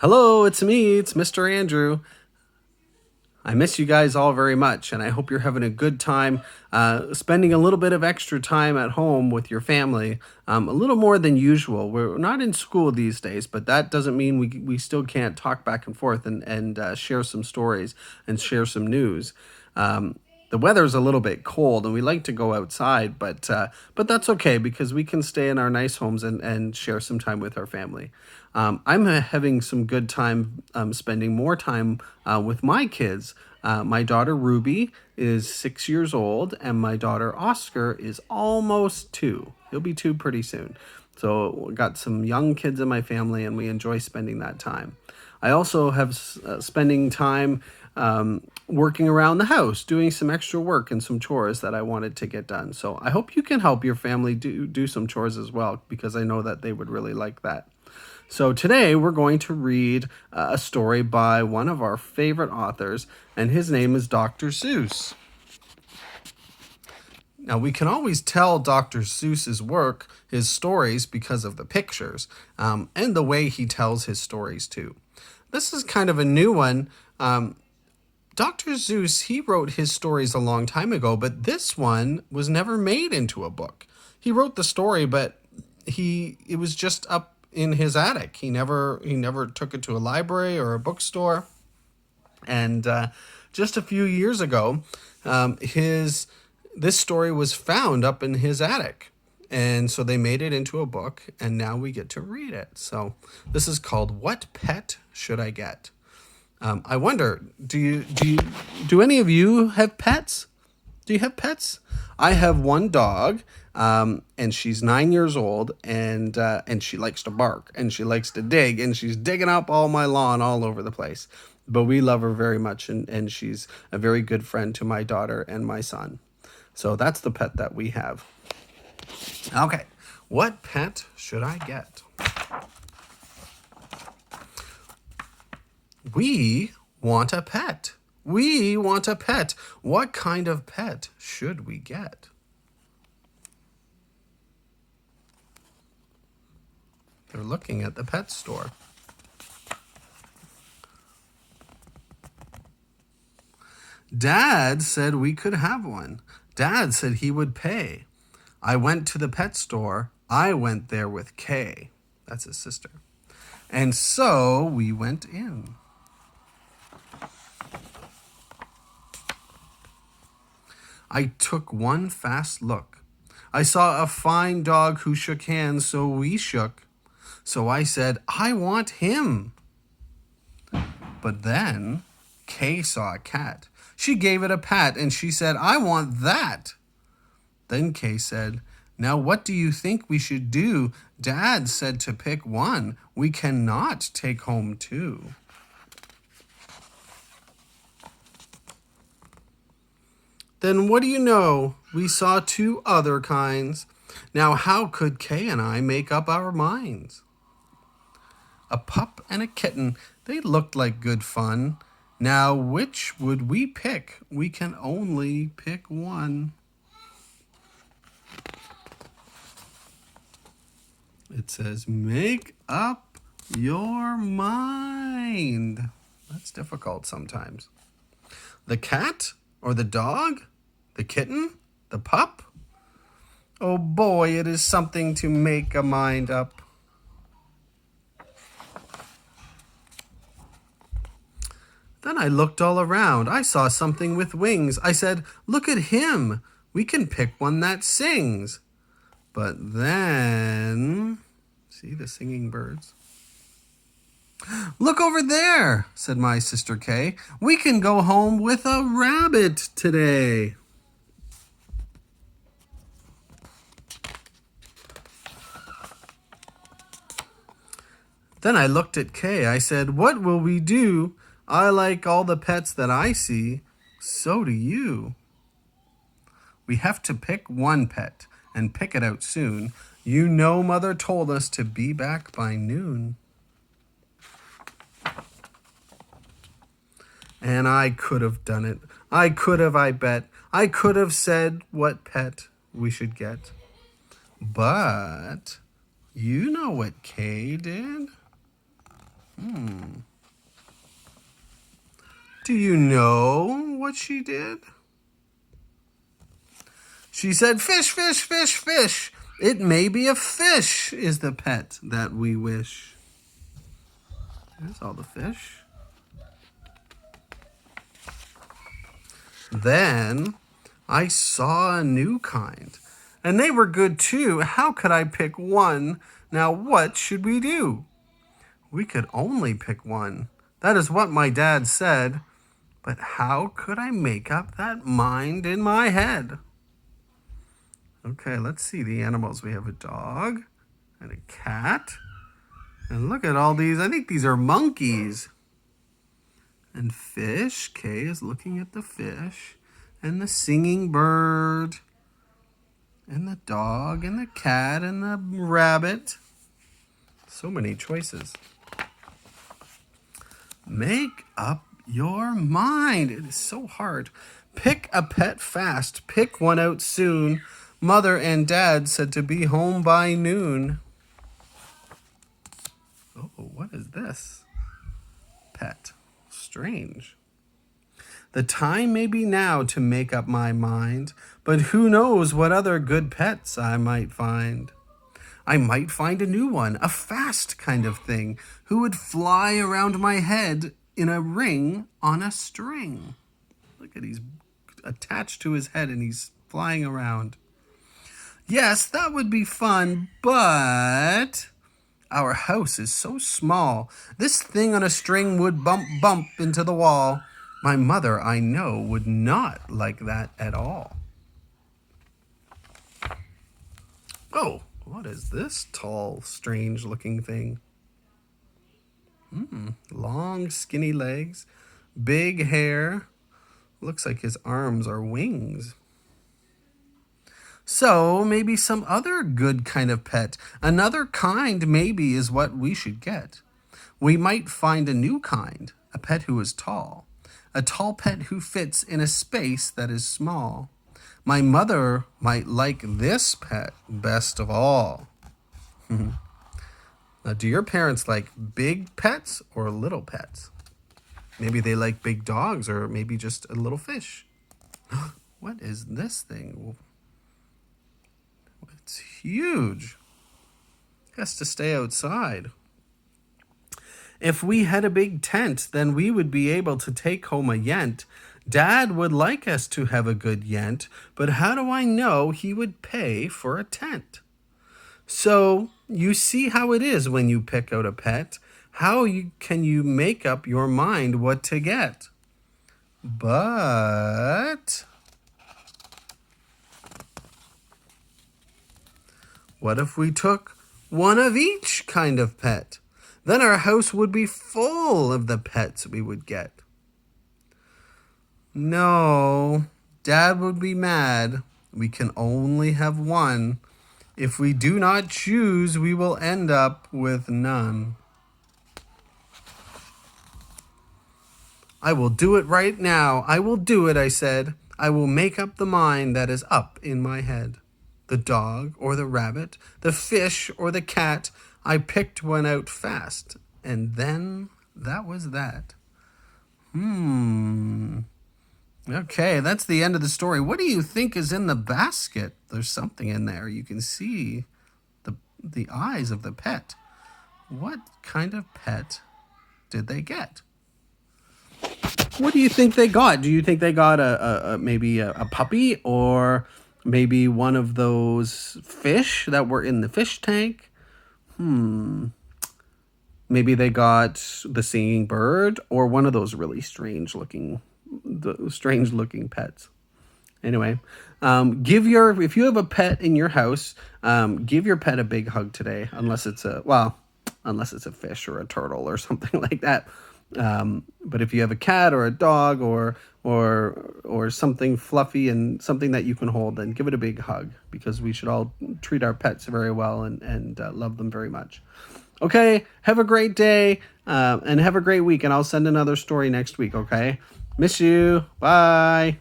Hello, it's me. It's Mr. Andrew. I miss you guys all very much, and I hope you're having a good time spending a little bit of extra time at home with your family, a little more than usual. We're not in school these days, but that doesn't mean we still can't talk back and forth and share some stories and share some news. The weather's a little bit cold, and we like to go outside, but that's okay because we can stay in our nice homes and share some time with our family. I'm having some good time spending more time with my kids. My daughter Ruby is 6 years old, and my daughter Oscar is almost two. He'll be two pretty soon. So, got some young kids in my family, and we enjoy spending that time. I also have spending time working around the house, doing some extra work and some chores that I wanted to get done. So I hope you can help your family do some chores as well, because I know that they would really like that. So today we're going to read a story by one of our favorite authors, and his name is Dr. Seuss. Now, we can always tell Dr. Seuss's work, his stories, because of the pictures and the way he tells his stories, too. This is kind of a new one. Dr. Seuss, he wrote his stories a long time ago, but this one was never made into a book. He wrote the story, but it was just up in his attic. He never took it to a library or a bookstore. And just a few years ago, his this story was found up in his attic. And so they made it into a book, and now we get to read it. So this is called "What Pet Should I Get?" I wonder, do any of you have pets? Do you have pets? I have one dog, and she's 9 years old, and she likes to bark, and she likes to dig, and she's digging up all my lawn all over the place. But we love her very much, and she's a very good friend to my daughter and my son. So that's the pet that we have. Okay, what pet should I get? We want a pet. We want a pet. What kind of pet should we get? They're looking at the pet store. Dad said we could have one. Dad said he would pay. I went to the pet store. I went there with Kay. That's his sister. And so we went in. I took one fast look. I saw a fine dog who shook hands, so we shook. So I said, I want him. But then Kay saw a cat. She gave it a pat, and she said, I want that. Then Kay said, now what do you think we should do? Dad said to pick one. We cannot take home two. Then what do you know? We saw two other kinds. Now how could Kay and I make up our minds? A pup and a kitten, they looked like good fun. Now which would we pick? We can only pick one. It says, make up your mind. That's difficult sometimes. The cat or the dog? The kitten? The pup? Oh boy, it is something to make a mind up. Then I looked all around. I saw something with wings. I said, look at him. We can pick one that sings. But then, see the singing birds? Look over there, said my sister Kay. We can go home with a rabbit today. Then I looked at Kay. I said, what will we do? I like all the pets that I see. So do you. We have to pick one pet and pick it out soon. You know Mother told us to be back by noon. And I could have done it. I could have, I bet. I could have said what pet we should get. But you know what Kay did? Do you know what she did? She said, fish, fish, fish, fish. It may be a fish is the pet that we wish. There's all the fish. Then I saw a new kind, and they were good too. How could I pick one? Now what should we do? We could only pick one. That is what my dad said. But how could I make up that mind in my head? Okay, let's see the animals. We have a dog and a cat. And look at all these. I think these are monkeys. And fish. Kay is looking at the fish. And the singing bird. And the dog and the cat and the rabbit. So many choices. Make up your mind. It is so hard. Pick a pet fast. Pick one out soon. Mother and Dad said to be home by noon. Oh, what is this? Pet. Strange. The time may be now to make up my mind, but who knows what other good pets I might find. I might find a new one, a fast kind of thing, who would fly around my head in a ring on a string. Look at, he's attached to his head and he's flying around. Yes, that would be fun, but our house is so small. This thing on a string would bump into the wall. My mother, I know, would not like that at all. Oh, what is this tall, strange-looking thing? Long, skinny legs, big hair. Looks like his arms are wings. So maybe some other good kind of pet, another kind maybe is what we should get. We might find a new kind, a pet who is tall, a tall pet who fits in a space that is small. My mother might like this pet best of all. Now, do your parents like big pets or little pets? Maybe they like big dogs or maybe just a little fish. What is this thing? It's huge. It has to stay outside. If we had a big tent, then we would be able to take home a yent. Dad would like us to have a good yent, but how do I know he would pay for a tent? So you see how it is when you pick out a pet. Can you make up your mind what to get? But what if we took one of each kind of pet? Then our house would be full of the pets we would get. No, Dad would be mad. We can only have one. If we do not choose, we will end up with none. I will do it right now. I will do it, I said. I will make up the mind that is up in my head. The dog or the rabbit, the fish or the cat, I picked one out fast. And then that was that. Okay, that's the end of the story. What do you think is in the basket? There's something in there. You can see the eyes of the pet. What kind of pet did they get? What do you think they got? Do you think they got maybe a puppy or maybe one of those fish that were in the fish tank? Maybe they got the singing bird or one of those really strange looking pets. Anyway, if you have a pet in your house, give your pet a big hug today, unless it's a fish or a turtle or something like that. But if you have a cat or a dog or something fluffy and something that you can hold, then give it a big hug, because we should all treat our pets very well and love them very much. Okay, have a great day and have a great week, and I'll send another story next week, okay? Miss you. Bye.